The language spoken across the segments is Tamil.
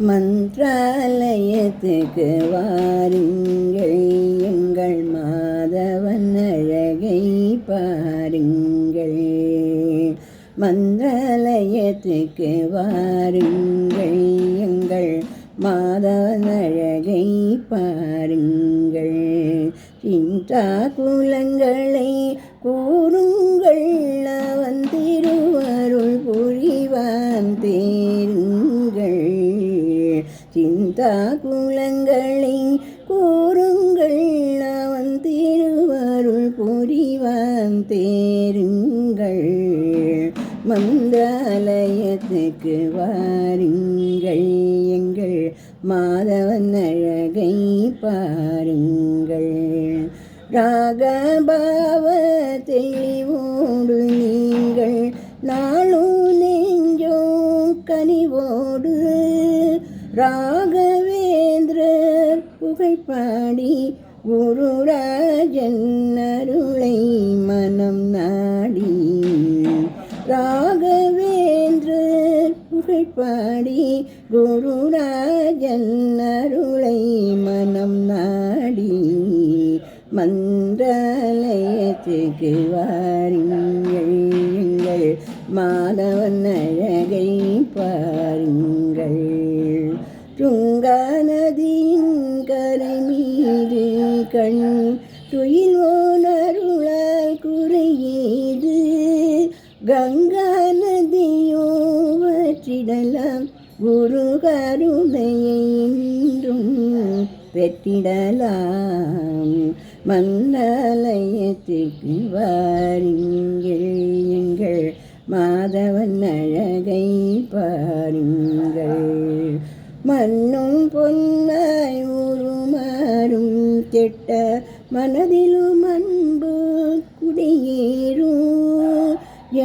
மந்திராலயத்துக்கு வாருங்கள், எங்கள் மாதவன் அழகை பாருங்கள். மந்திராலயத்துக்கு வாருங்கள், எங்கள் மாதவன் அழகை பாருங்கள். சிந்தா குலங்களை கூறுங்கள், அவன் திருவருள் புரிவான் தேருங்கள். சிந்தா குலங்களை கூறுங்கள், அவன் திருவருள் புரிவான் தேருங்கள். மந்திராலயத்துக்கு வாருங்கள், எங்கள் மாதவன் அழகை பாருங்கள். ராகபாவ தெளிவோடு நீங்கள் நாளும் நெஞ்சோம் கனிவோடு ராகவேந்திரர் புகழ்பாடி குருராஜன் அருளை மனம் நாடி. ராகவேந்திரர் புகழ்பாடி குருராஜன் அருளை மனம் நாடி. மந்திராலயத்துக்கு வாருங்கள், எங்கள் மாதவன் அழகை பாருங்கள். துங்கா நதியின் கரை மீது கண் துயில்வோன் அருளால் குறையேது. கங்கா நதியோ வற்றிடலாம், குரு கருணையை இன்றும் பெற்றிடலாம். மந்திராலயத்துக்கு வாருங்கள், எங்கள் மாதவன் அழகை பாருங்கள். மண்ணும் பொன்னாய் உருமாறும் கெட்ட மனதிலும் அன்பு குடியேறும்.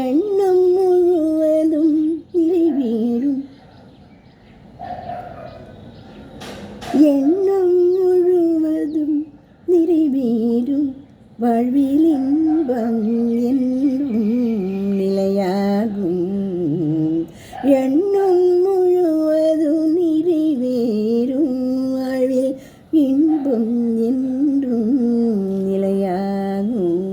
எண்ணம் முழுவதும் நிறைவேறும், எண்ணம் முழுவதும் நிறைவேறும். வாழ்வில் இன்பம் என்றும் நிலையாகும். எண்ணம் முழுவதும் நிறைவேறும், வாழ்வில் இன்பம் என்றும் நிலையாகும்.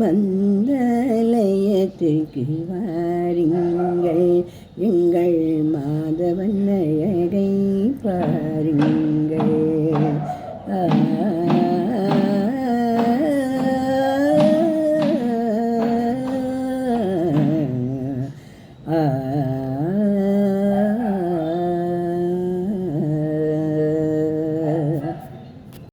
மந்திராலயத்துக்கு வாருங்கள், எங்கள் மாதவன் அழகை பாருங்கள்.